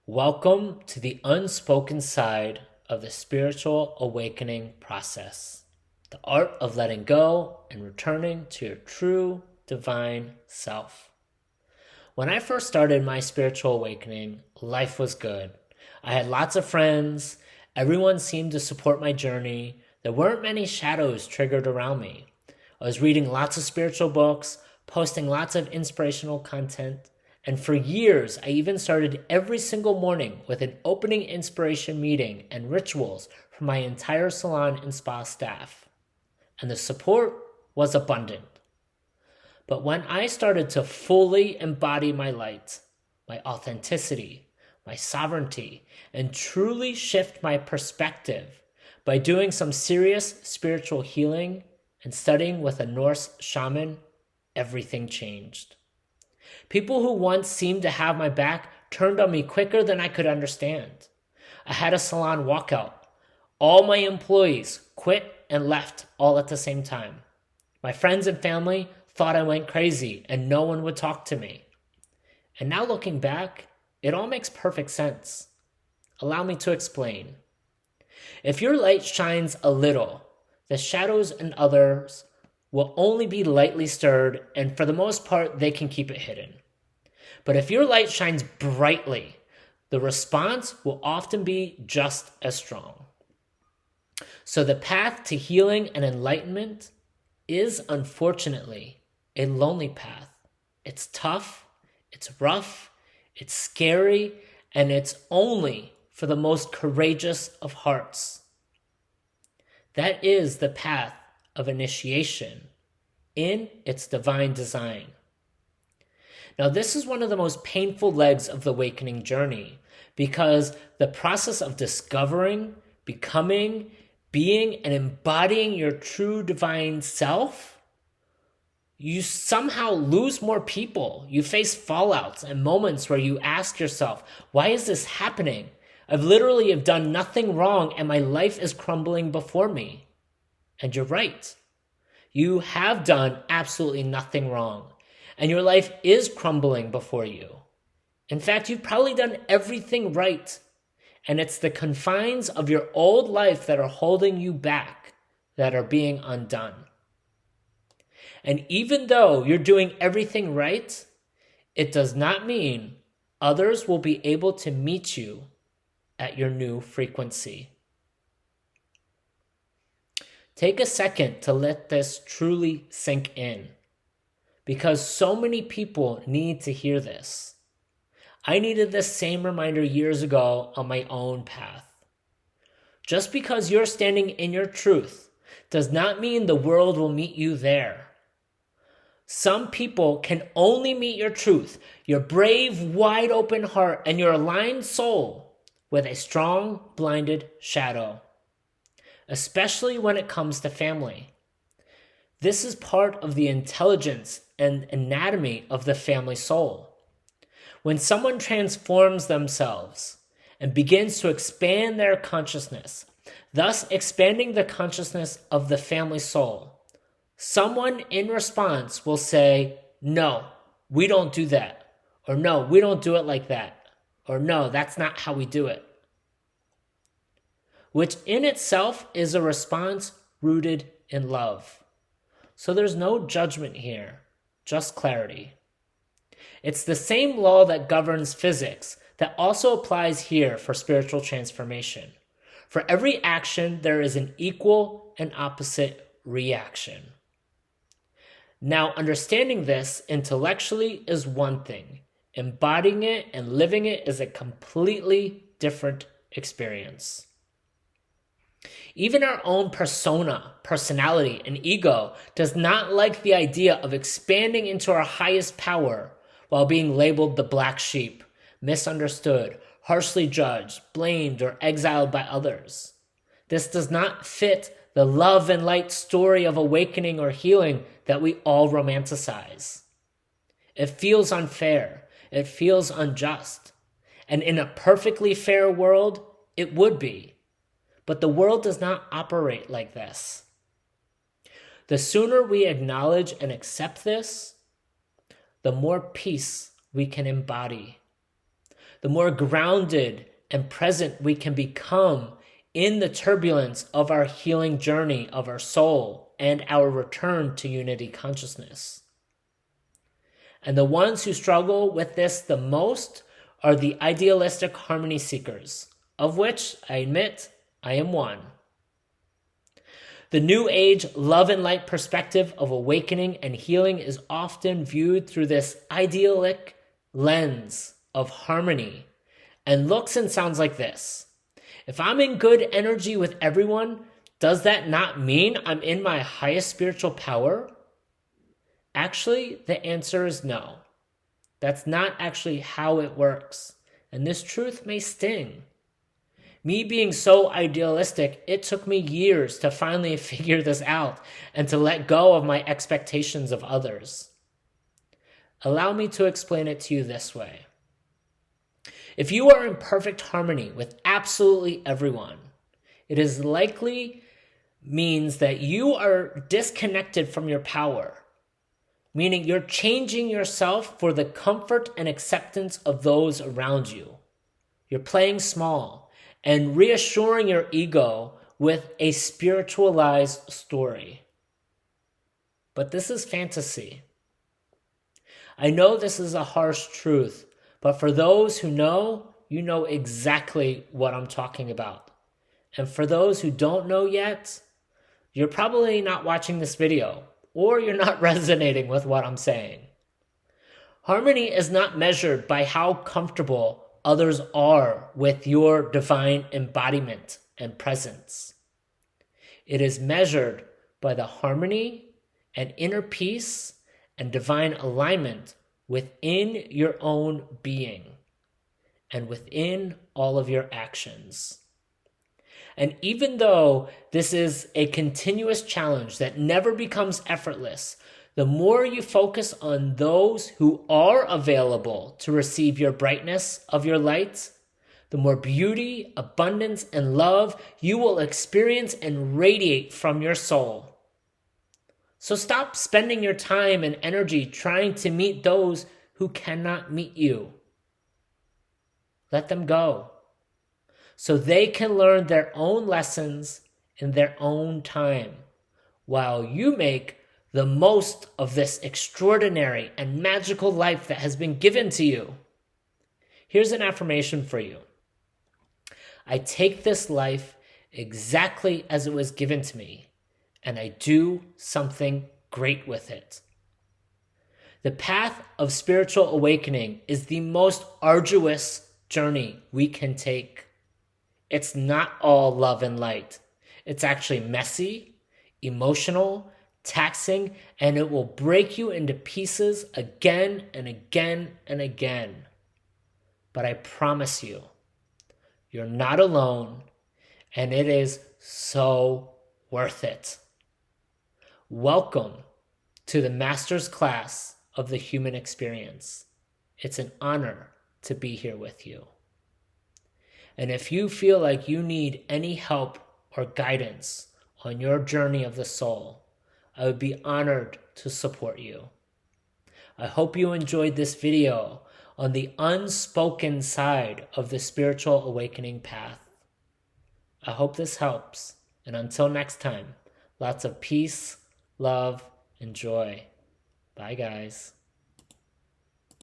Welcome to the unspoken side of the spiritual awakening process, the art of letting go and returning to your true divine self. When I first started my spiritual awakening, life was good. I had lots of friends, everyone seemed to support my journey, there weren't many shadows triggered around me. I was reading lots of spiritual books, posting lots of inspirational content, and for years, I even started every single morning with an opening inspiration meeting and rituals for my entire salon and spa staff. And the support was abundant. But when I started to fully embody my light, my authenticity, my sovereignty, and truly shift my perspective by doing some serious spiritual healing and studying with a Norse shaman, everything changed. People who once seemed to have my back turned on me quicker than I could understand. I had a salon walkout. All my employees quit and left all at the same time. My friends and family thought I went crazy and no one would talk to me. And now looking back, it all makes perfect sense. Allow me to explain. If your light shines a little, the shadows and others will only be lightly stirred, and for the most part, they can keep it hidden. But if your light shines brightly, the response will often be just as strong. So the path to healing and enlightenment is, unfortunately, a lonely path. It's tough, it's rough, it's scary, and it's only for the most courageous of hearts. That is the path of initiation in its divine design. Now, this is one of the most painful legs of the awakening journey because the process of discovering, becoming, being, and embodying your true divine self, you somehow lose more people. You face fallouts and moments where you ask yourself, why is this happening? I've literally have done nothing wrong and my life is crumbling before me. And you're right. You have done absolutely nothing wrong. And your life is crumbling before you. In fact, you've probably done everything right. And it's the confines of your old life that are holding you back that are being undone. And even though you're doing everything right, it does not mean others will be able to meet you at your new frequency. Take a second to let this truly sink in, because so many people need to hear this. I needed this same reminder years ago on my own path. Just because you're standing in your truth does not mean the world will meet you there. Some people can only meet your truth, your brave, wide open heart, and your aligned soul with a strong, blinded shadow. Especially when it comes to family. This is part of the intelligence and anatomy of the family soul. When someone transforms themselves and begins to expand their consciousness, thus expanding the consciousness of the family soul, someone in response will say, no, we don't do that. Or no, we don't do it like that. Or no, that's not how we do it. Which in itself is a response rooted in love. So there's no judgment here, just clarity. It's the same law that governs physics that also applies here for spiritual transformation. For every action, there is an equal and opposite reaction. Now, understanding this intellectually is one thing. Embodying it and living it is a completely different experience. Even our own persona, personality, and ego does not like the idea of expanding into our highest power while being labeled the black sheep, misunderstood, harshly judged, blamed, or exiled by others. This does not fit the love and light story of awakening or healing that we all romanticize. It feels unfair. It feels unjust. And in a perfectly fair world, it would be. But the world does not operate like this. The sooner we acknowledge and accept this, the more peace we can embody. the more grounded and present we can become in the turbulence of our healing journey of our soul and our return to unity consciousness. And the ones who struggle with this the most are the idealistic harmony seekers, of which I admit I am one. The New Age love and light perspective of awakening and healing is often viewed through this idyllic lens of harmony and looks and sounds like this. If I'm in good energy with everyone, does that not mean I'm in my highest spiritual power? Actually, the answer is no. That's not actually how it works, and this truth may sting. Me being so idealistic, it took me years to finally figure this out and to let go of my expectations of others. Allow me to explain it to you this way. If you are in perfect harmony with absolutely everyone, it is likely means that you are disconnected from your power, meaning you're changing yourself for the comfort and acceptance of those around you. You're playing small and reassuring your ego with a spiritualized story. But this is fantasy. I know this is a harsh truth, but for those who know, you know exactly what I'm talking about. And for those who don't know yet, you're probably not watching this video, or you're not resonating with what I'm saying. Harmony is not measured by how comfortable others are with your divine embodiment and presence. It is measured by the harmony and inner peace and divine alignment within your own being and within all of your actions. And even though this is a continuous challenge that never becomes effortless, the more you focus on those who are available to receive your brightness of your light, the more beauty, abundance, and love you will experience and radiate from your soul. So stop spending your time and energy trying to meet those who cannot meet you. Let them go, so they can learn their own lessons in their own time, while you make the most of this extraordinary and magical life that has been given to you. Here's an affirmation for you. I take this life exactly as it was given to me, and I do something great with it. The path of spiritual awakening is the most arduous journey we can take. It's not all love and light. It's actually messy, emotional, taxing, and it will break you into pieces again and again and again. But I promise you, you're not alone, and it is so worth it. Welcome to the Master's Class of the Human Experience. It's an honor to be here with you. And if you feel like you need any help or guidance on your journey of the soul, I would be honored to support you. I hope you enjoyed this video on the unspoken side of the spiritual awakening path. I hope this helps. And until next time, lots of peace, love, and joy. Bye, guys.